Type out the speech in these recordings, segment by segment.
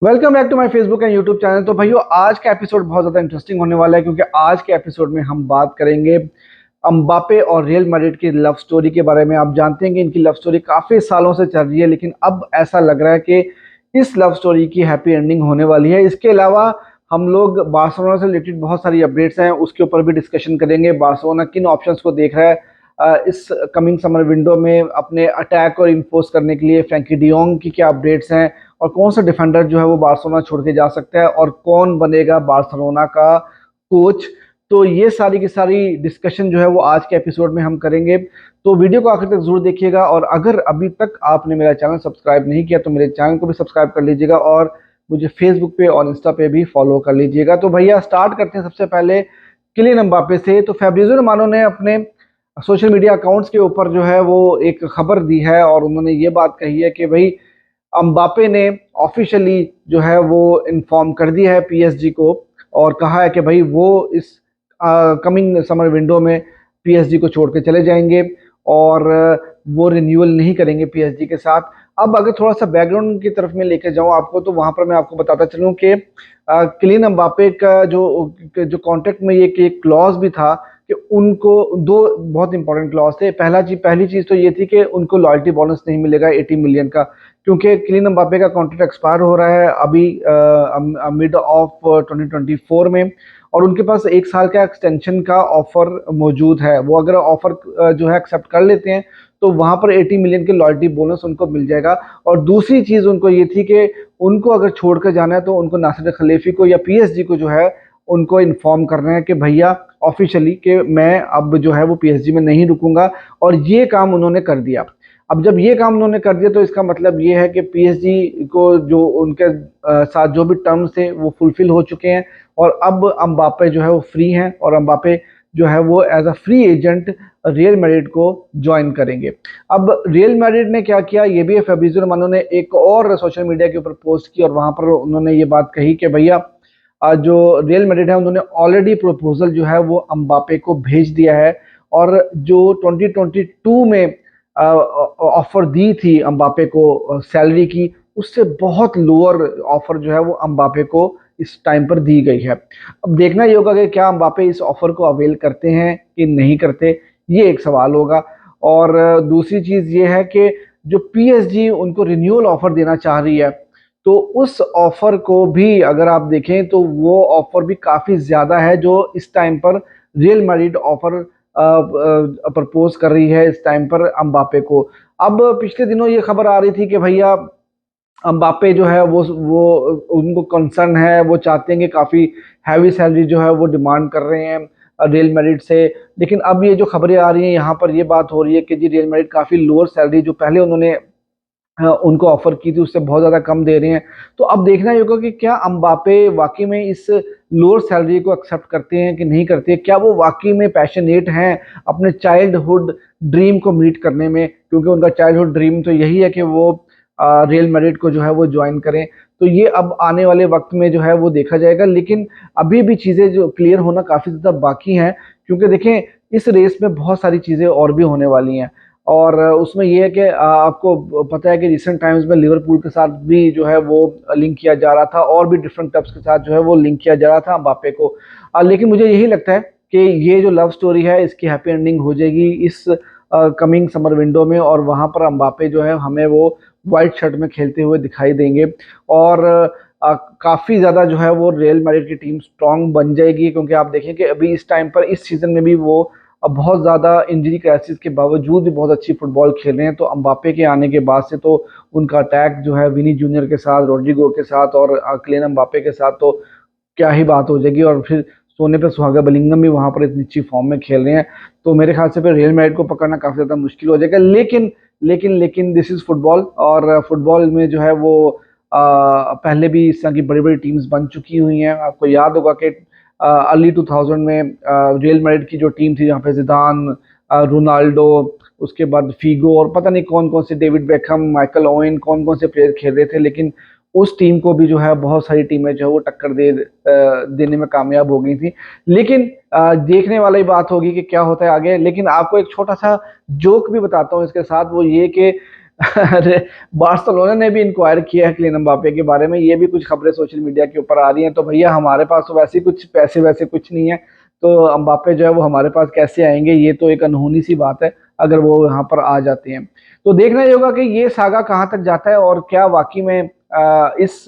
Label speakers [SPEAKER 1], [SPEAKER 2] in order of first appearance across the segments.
[SPEAKER 1] Welcome back to my Facebook and YouTube channel. तो भाइयों, आज का एपिसोड बहुत ज़्यादा इंटरेस्टिंग होने वाला है क्योंकि आज के एपिसोड में हम बात करेंगे अम्बापे और रियल मैड्रिड की लव स्टोरी के बारे में। आप जानते हैं कि इनकी लव स्टोरी काफ़ी सालों से चल रही है, लेकिन अब ऐसा लग रहा है कि इस लव स्टोरी की हैप्पी एंडिंग होने वाली है। इसके अलावा हम लोग बार्सिलोना से रिलेटेड बहुत सारी अपडेट्स हैं, उसके ऊपर भी डिस्कशन करेंगे। बार्सिलोना किन ऑप्शंस को देख रहा है इस कमिंग समर विंडो में अपने अटैक और इन्फोर्स करने के लिए। फ्रैंकी डियोंग की क्या अपडेट्स हैं और कौन सा डिफेंडर जो है वो बार्सिलोना छोड़ के जा सकता है और कौन बनेगा बार्सिलोना का कोच। तो ये सारी की सारी डिस्कशन जो है वो आज के एपिसोड में हम करेंगे। तो वीडियो को आखिर तक जरूर देखिएगा और अगर अभी तक आपने मेरा चैनल सब्सक्राइब नहीं किया तो मेरे चैनल को भी सब्सक्राइब कर लीजिएगा और मुझे फेसबुक पे और इंस्टा पे भी फॉलो कर लीजिएगा। तो भैया स्टार्ट करते हैं सबसे पहले किलियन एम्बापे से। तो फैब्रिज़ो रोमानो ने अपने सोशल मीडिया अकाउंट्स के ऊपर जो है वो एक खबर दी है और उन्होंने ये बात कही है कि भाई अम्बापे ने ऑफिशियली जो है वो इन्फॉर्म कर दिया है पीएसजी को और कहा है कि भाई वो इस कमिंग समर विंडो में पीएसजी को छोड़ के चले जाएंगे और वो रिन्यूअल नहीं करेंगे पीएसजी के साथ। अब अगर थोड़ा सा बैकग्राउंड की तरफ में लेके जाऊं आपको, तो वहां पर मैं आपको बताता चलूं कि किलियन अम्बापे का जो कॉन्ट्रैक्ट में ये एक क्लॉज भी था कि उनको दो बहुत इंपॉर्टेंट क्लॉज थे। पहली चीज तो ये थी कि उनको लॉयल्टी बोनस नहीं मिलेगा 80 मिलियन का, क्योंकि किलियन एम्बापे का कॉन्ट्रैक्ट एक्सपायर हो रहा है अभी मिड ऑफ 2024 में और उनके पास एक साल का एक्सटेंशन का ऑफर मौजूद है। वो अगर ऑफर जो है एक्सेप्ट कर लेते हैं तो वहां पर 80 मिलियन के लॉयल्टी बोनस उनको मिल जाएगा। और दूसरी चीज उनको ये थी कि उनको अगर छोड़कर जाना है तो उनको नासिर खलीफी को या पीएसजी को जो है उनको इन्फॉर्म करना है कि भैया ऑफिशियली कि मैं अब जो है वो पीएसजी में नहीं रुकूंगा। और ये काम उन्होंने कर दिया। अब जब ये काम उन्होंने कर दिया तो इसका मतलब ये है कि पीएसजी को जो उनके साथ जो भी टर्म्स थे वो फुलफिल हो चुके हैं और अब अम्बापे जो है वो फ्री हैं और अम्बापे जो है वो as a free agent Real Madrid को ज्वाइन करेंगे। अब रियल मैड्रिड ने क्या किया ये भी है, फैब्रिज़ो रोमानो ने एक और सोशल मीडिया के ऊपर पोस्ट की और वहां पर उन्होंने ये बात कही कि भैया जो रियल मैड्रिड है उन्होंने ऑलरेडी प्रपोजल जो है वो अम्बापे को भेज दिया है और जो 2022 में ऑफर दी थी अम्बापे को सैलरी की, उससे बहुत लोअर ऑफर जो है वो अम्बापे को इस टाइम पर दी गई है। अब देखना ये होगा कि क्या अम्बापे इस ऑफर को अवेल करते हैं कि नहीं करते, ये एक सवाल होगा। और दूसरी चीज ये है कि जो पीएसजी उनको रिन्यूअल ऑफर देना चाह रही है, तो उस ऑफर को भी अगर आप देखें तो वो ऑफर भी काफी ज्यादा है जो इस टाइम पर रियल मैड्रिड ऑफर प्रपोज कर रही है इस टाइम पर अम्बापे को। अब पिछले दिनों ये खबर आ रही थी कि भैया अम्बापे जो है वो उनको कंसर्न है, वो चाहते हैं कि काफी हैवी सैलरी जो है वो डिमांड कर रहे हैं रियल मैड्रिड से। लेकिन अब ये जो खबरें आ रही हैं यहाँ पर ये बात हो रही है कि जी रियल मैड्रिड काफी लोअर सैलरी जो पहले उन्होंने उनको ऑफर की थी उससे बहुत ज्यादा कम दे रहे हैं। तो अब देखना ही होगा कि क्या अम्बापे वाकई में इस लोअर सैलरी को एक्सेप्ट करते हैं कि नहीं करते, क्या वो वाकई में पैशनेट हैं अपने चाइल्डहुड ड्रीम को मीट करने में, क्योंकि उनका चाइल्डहुड ड्रीम तो यही है कि वो रियल मैड्रिड को जो है वो ज्वाइन करें। तो ये अब आने वाले वक्त में जो है वो देखा जाएगा, लेकिन अभी भी चीजें जो क्लियर होना काफी ज्यादा बाकी हैं, क्योंकि देखें इस रेस में बहुत सारी चीजें और भी होने वाली हैं। और उसमें यह है कि आपको पता है कि रिसेंट टाइम्स में लिवरपूल के साथ भी जो है वो लिंक किया जा रहा था और भी डिफरेंट क्लब्स के साथ जो है वो लिंक किया जा रहा था अम्बापे को। लेकिन मुझे यही लगता है कि ये जो लव स्टोरी है इसकी हैप्पी एंडिंग हो जाएगी इस कमिंग समर विंडो में और वहां पर अम्बापे जो है हमें वो व्हाइट शर्ट में खेलते हुए दिखाई देंगे। और काफी ज्यादा जो है वो रियल मैड्रिड की टीम स्ट्रांग बन जाएगी, क्योंकि आप देखें कि अभी इस टाइम पर इस सीजन में भी वो अब बहुत ज्यादा इंजरी क्राइसिस के बावजूद भी बहुत अच्छी फुटबॉल खेल रहे हैं। तो अम्बापे के आने के बाद से तो उनका अटैक जो है विनी जूनियर के साथ, रोड्रिगो के साथ और किलियन अम्बापे के साथ तो क्या ही बात हो जाएगी। और फिर सोने पे सुहागा बलिंगम भी वहां पर इतनी अच्छी फॉर्म में खेल रहे हैं, तो मेरे ख्याल से फिर रियल मैड्रिड को पकड़ना काफी ज्यादा मुश्किल हो जाएगा। लेकिन दिस इज फुटबॉल और फुटबॉल में जो है वो पहले भी इस तरह की बड़ी बड़ी टीम्स बन चुकी हुई हैं। आपको याद होगा कि अर्ली 2000 में रियल मैड्रिड की जो टीम थी जहाँ पे जिदान, रोनाल्डो, उसके बाद फीगो और पता नहीं कौन कौन से, डेविड बेकहम, माइकल ओवेन, कौन कौन से प्लेयर खेल रहे थे, लेकिन उस टीम को भी जो है बहुत सारी टीमें जो है वो टक्कर देने में कामयाब हो गई थी। लेकिन देखने वाली बात होगी कि क्या होता है आगे। लेकिन आपको एक छोटा सा जोक भी बताता हूँ इसके साथ, वो ये कि अरे, बार्सिलोना ने भी इंक्वायर किया है किलियन एम्बापे के बारे में, ये भी कुछ खबरें सोशल मीडिया के ऊपर आ रही हैं। तो भैया हमारे पास तो वैसे ही कुछ पैसे वैसे कुछ नहीं है, तो एम्बापे जो है वो हमारे पास कैसे आएंगे, ये तो एक अनहोनी सी बात है अगर वो यहाँ पर आ जाते हैं। तो देखना ये होगा कि ये सागा कहाँ तक जाता है और क्या वाकई में इस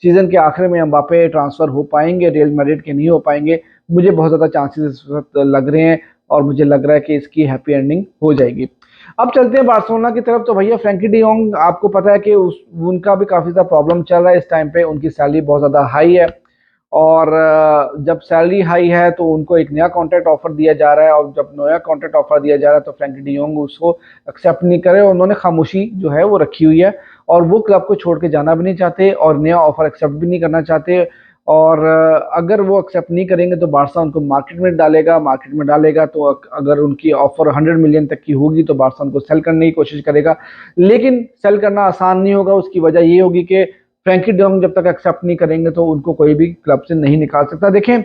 [SPEAKER 1] सीजन के आखिर में एम्बापे ट्रांसफर हो पाएंगे रियल मैड्रिड के, नहीं हो पाएंगे। मुझे बहुत ज्यादा चांसेस इस वक्त लग रहे हैं और मुझे लग रहा है कि इसकी हैप्पी एंडिंग हो जाएगी। अब चलते हैं बार्सिलोना की तरफ। तो भैया फ्रैंकी डी योंग, आपको पता है कि उनका भी काफी ज्यादा प्रॉब्लम चल रहा है इस टाइम पे, उनकी सैलरी बहुत ज्यादा हाई है और जब सैलरी हाई है तो उनको एक नया कॉन्ट्रैक्ट ऑफर दिया जा रहा है, और जब नया कॉन्ट्रैक्ट ऑफर दिया जा रहा है तो फ्रैंकी डी योंग उसको एक्सेप्ट नहीं करे, उन्होंने खामोशी जो है वो रखी हुई है और वो क्लब को छोड़ के जाना भी नहीं चाहते और नया ऑफर एक्सेप्ट भी नहीं करना चाहते। और अगर वो एक्सेप्ट नहीं करेंगे तो बारसा उनको मार्केट में डालेगा तो अगर उनकी ऑफर 100 मिलियन तक की होगी तो बारसा उनको सेल करने की कोशिश करेगा, लेकिन सेल करना आसान नहीं होगा। उसकी वजह ये होगी कि फ्रैंकी डोंग जब तक एक्सेप्ट नहीं करेंगे तो उनको कोई भी क्लब से नहीं निकाल सकता। देखें,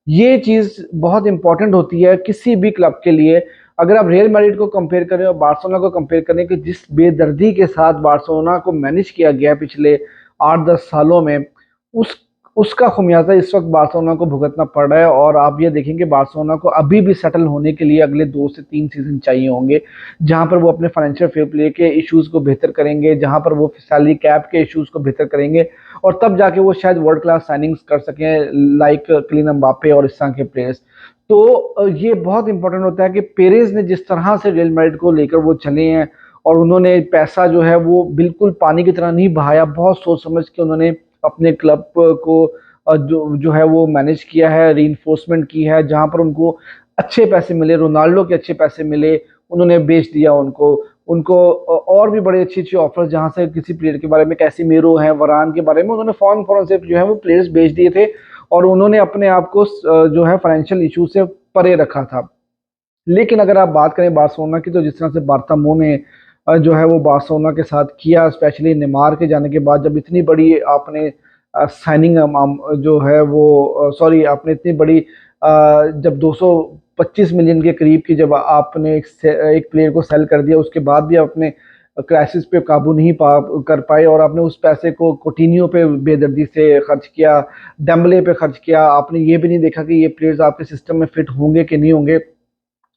[SPEAKER 1] ये चीज बहुत इंपॉर्टेंट होती है किसी भी क्लब के लिए। अगर आप रियल मैड्रिड को कंपेयर करें और बार्सिलोना को कंपेयर करें कि जिस बेदर्दी के साथ बार्सिलोना को मैनेज किया गया पिछले 8-10 सालों में, उस उसका खुमियाजा इस वक्त बार्सिलोना को भुगतना पड़ रहा है। और आप ये देखेंगे बार्सिलोना को अभी भी सेटल होने के लिए अगले 2 से 3 सीजन चाहिए होंगे, जहां पर वो अपने फाइनेंशियल फेयर प्ले के इश्यूज को बेहतर करेंगे, जहां पर वो सैलरी कैप के इश्यूज को बेहतर करेंगे और तब जाके वो शायद वर्ल्ड क्लास साइनिंग्स कर सकें लाइक किलियन एम्बापे और इस तरह के प्लेयर्स। तो ये बहुत इंपॉर्टेंट होता है कि पेरेज ने जिस तरह से रियल मैड्रिड को लेकर वो चले हैं और उन्होंने पैसा जो है वो बिल्कुल पानी की तरह नहीं बहाया, बहुत सोच समझ के उन्होंने अपने क्लब को जो जो है वो मैनेज किया है, रीइंफोर्समेंट की है, जहां पर उनको अच्छे पैसे मिले, रोनाल्डो के अच्छे पैसे मिले, उन्होंने बेच दिया उनको। उनको और भी बड़े अच्छे अच्छे ऑफर्स, जहां से किसी प्लेयर के बारे में, कैसीमीरो हैं, वरान के बारे में, उन्होंने फॉरन फॉरन से जो है वो प्लेयर्स बेच दिए थे और उन्होंने अपने आप को जो है फाइनेंशियल इशू से परे रखा था। लेकिन अगर आप बात करें बार्सिलोना की, तो जिस तरह से बार्तामो ने जो है वो बार्सिलोना के साथ किया, स्पेशली नेमार के जाने के बाद, जब इतनी बड़ी आपने साइनिंग जो है वो सॉरी आपने इतनी बड़ी जब 225 मिलियन के करीब की जब आपने एक प्लेयर को सेल कर दिया, उसके बाद भी आपने क्राइसिस पे काबू नहीं कर पाए और आपने उस पैसे को कोटिन्हो पे बेदर्दी से खर्च किया, डेम्बले पे खर्च किया। आपने ये भी नहीं देखा कि ये प्लेयर्स आपके सिस्टम में फिट होंगे कि नहीं होंगे।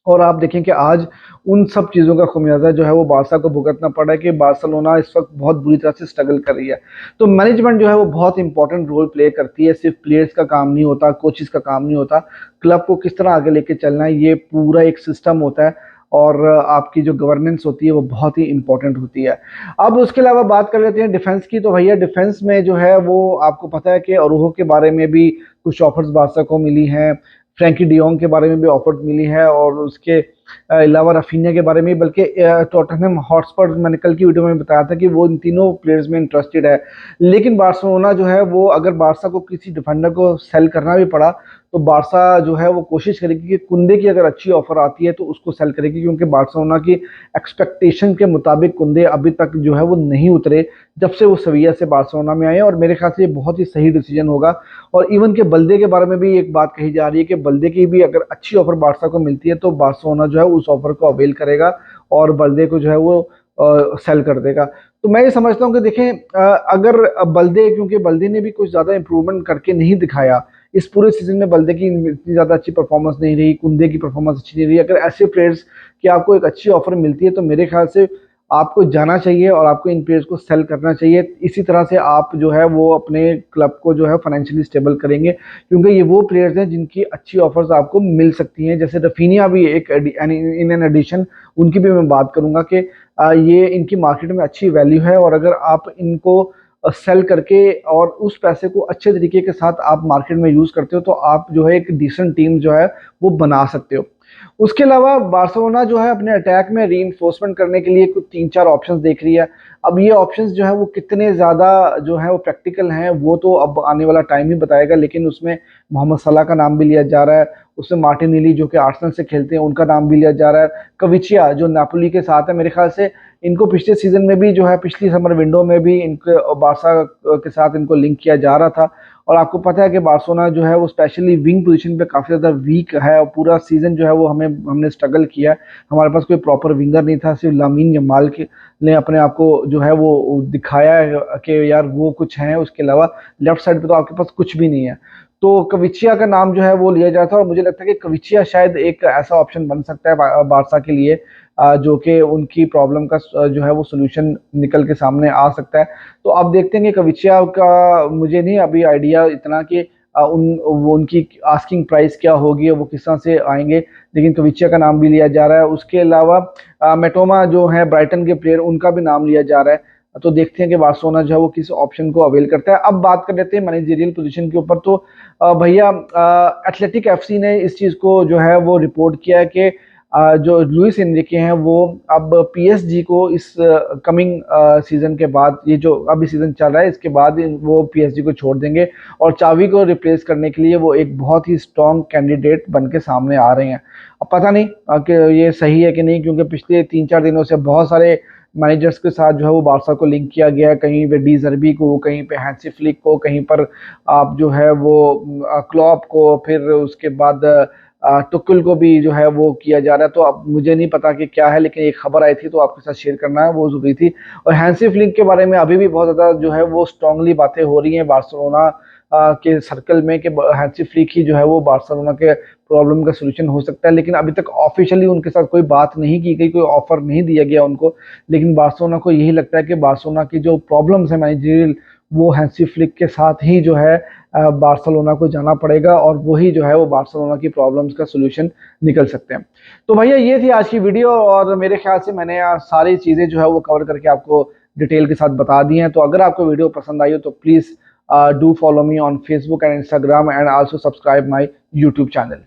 [SPEAKER 1] और आप देखें कि आज उन सब चीज़ों का खुमियाजा जो है वो बारसा को भुगतना पड़ रहा है कि बार्सिलोना इस वक्त बहुत बुरी तरह से स्ट्रगल कर रही है। तो मैनेजमेंट जो है वो बहुत इंपॉर्टेंट रोल प्ले करती है, सिर्फ प्लेयर्स का काम नहीं होता, कोचेस का काम नहीं होता, क्लब को किस तरह आगे लेके चलना है ये पूरा एक सिस्टम होता है और आपकी जो गवर्नेंस होती है वो बहुत ही इंपॉर्टेंट होती है। अब उसके अलावा बात कर लेते हैं डिफेंस की। तो भैया डिफेंस में जो है वो आपको पता है कि अरोहो के बारे में भी कुछ ऑफर्स बारसा को मिली हैं, फ्रैंकी डियोंग के बारे में भी ऑफर मिली है और उसके अलावा रफीनिया के बारे में, बल्कि टॉटनहम हॉटस्पर मैंने कल की वीडियो में बताया था कि वो इन तीनों प्लेयर्स में इंटरेस्टेड है। लेकिन बार्सिलोना जो है वो अगर बारसा को किसी डिफेंडर को सेल करना भी पड़ा तो बारसा जो है वो कोशिश करेगी कि कुंदे की अगर अच्छी ऑफर आती है तो उसको सेल करेगी, क्योंकि बार्सिलोना की एक्सपेक्टेशन के मुताबिक कुंदे अभी तक जो है वो नहीं उतरे जब से वो सविया से बार्सिलोना में आए, और मेरे ख्याल से ये बहुत ही सही डिसीजन होगा। और इवन के बल्दे के बारे में भी एक बात कही जा रही है कि बल्दे की भी अगर अच्छी ऑफर बारसा को मिलती है तो बार्सिलोना जो है उस ऑफर को अवेल करेगा और बल्दे को जो है वो सेल कर देगा। तो मैं ये समझता हूँ कि देखें, अगर बल्दे, क्योंकि बल्दे ने भी कुछ ज़्यादा इंप्रूवमेंट करके नहीं दिखाया इस पूरे सीजन में, बल्दे की इतनी ज़्यादा अच्छी परफॉर्मेंस नहीं रही, कुंदे की परफॉर्मेंस अच्छी नहीं रही। अगर ऐसे प्लेयर्स की आपको एक अच्छी ऑफर मिलती है तो मेरे ख्याल से आपको जाना चाहिए और आपको इन प्लेयर्स को सेल करना चाहिए। इसी तरह से आप जो है वो अपने क्लब को जो है फाइनेंशियली स्टेबल करेंगे, क्योंकि ये वो प्लेयर्स हैं जिनकी अच्छी ऑफर्स आपको मिल सकती हैं। जैसे रफीनिया भी एक इन एन एडिशन, उनकी भी मैं बात करूंगा कि ये इनकी मार्केट में अच्छी वैल्यू है और अगर आप इनको सेल करके और उस पैसे को अच्छे तरीके के साथ आप मार्केट में यूज करते हो तो आप जो है एक डिसेंट टीम जो है वो बना सकते हो। उसके अलावा बार्सिलोना जो है अपने अटैक में रीइंफोर्समेंट करने के लिए कुछ 3-4 ऑप्शंस देख रही है। अब ये ऑप्शंस जो है वो कितने ज़्यादा जो है वो प्रैक्टिकल हैं वो तो अब आने वाला टाइम ही बताएगा, लेकिन उसमें मोहम्मद सलाह का नाम भी लिया जा रहा है, उसमें मार्टिनेली जो कि आर्सेनल से खेलते हैं उनका नाम भी लिया जा रहा है, कविचिया जो नापोली के साथ है, मेरे ख्याल से इनको पिछले सीजन में भी जो है पिछली समर विंडो में भी इनके बारसा के साथ इनको लिंक किया जा रहा था और आपको पता है कि बार्सिलोना जो है वो स्पेशली विंग पोजीशन पे काफ़ी ज़्यादा वीक है, और पूरा सीज़न जो है वो हमने स्ट्रगल किया है। हमारे पास कोई प्रॉपर विंगर नहीं था, सिर्फ लामीन यमाल के ने अपने आप को जो है वो दिखाया है कि यार वो कुछ है, उसके अलावा लेफ्ट साइड पे तो आपके पास कुछ भी नहीं है। तो कविचिया का नाम जो है वो लिया जाता है, और मुझे लगता है कि कविचिया शायद एक ऐसा ऑप्शन बन सकता है बारसा के लिए, जो कि उनकी प्रॉब्लम का जो है वो सोल्यूशन निकल के सामने आ सकता है। तो अब देखते हैं कि कविचिया का मुझे नहीं अभी आइडिया इतना कि वो उनकी आस्किंग प्राइस क्या होगी और वो किस तरह से आएंगे, लेकिन कविचिया का नाम भी लिया जा रहा है। उसके अलावा मेटोमा जो है ब्राइटन के प्लेयर, उनका भी नाम लिया जा रहा है। तो देखते हैं कि बार्सिलोना जो है वो किस ऑप्शन को अवेल करता है। अब बात कर लेते हैं मैनेजरियल पोजीशन के ऊपर। तो भैया एथलेटिक एफसी ने इस चीज़ को जो है वो रिपोर्ट किया है कि जो लुइस एनरिके हैं वो अब पीएसजी को इस कमिंग सीजन के बाद, ये जो अभी सीजन चल रहा है इसके बाद वो पीएसजी को छोड़ देंगे, और चावी को रिप्लेस करने के लिए वो एक बहुत ही स्ट्रॉन्ग कैंडिडेट बन के सामने आ रहे हैं। अब पता नहीं कि ये सही है कि नहीं, क्योंकि पिछले 3-4 दिनों से बहुत सारे मैनेजर्स के साथ जो है वो बारसा को लिंक किया गया है, कहीं पे डी जर्बी को, कहीं पे हैंसी फ्लिक को, कहीं पर आप जो है वो क्लॉप को, फिर उसके बाद टुकुल को भी जो है वो किया जा रहा है। तो अब मुझे नहीं पता कि क्या है, लेकिन एक खबर आई थी तो आपके साथ शेयर करना है, वो जरूरी थी। और हैंसी फ्लिक के बारे में अभी भी बहुत ज़्यादा जो है वो स्ट्रांगली बातें हो रही हैं बार्सिलोना के सर्कल में कि हैंसी फ्लिक ही जो है वो बार्सिलोना के प्रॉब्लम का सोल्यूशन हो सकता है, लेकिन अभी तक ऑफिशियली उनके साथ कोई बात नहीं की गई, कोई ऑफर नहीं दिया गया उनको। लेकिन बार्सिलोना को यही लगता है कि बार्सिलोना की जो प्रॉब्लम्स है मैनेजरियल, वो हैंसी फ्लिक के साथ ही जो है बार्सिलोना को जाना पड़ेगा, और वही जो है वो बार्सिलोना की प्रॉब्लम्स का सोल्यूशन निकल सकते हैं। तो भैया ये थी आज की वीडियो, और मेरे ख्याल से मैंने सारी चीज़ें जो है वो कवर करके आपको डिटेल के साथ बता दी हैं। तो अगर आपको वीडियो पसंद आई हो तो please do follow me on Facebook and Instagram, and also subscribe my YouTube channel.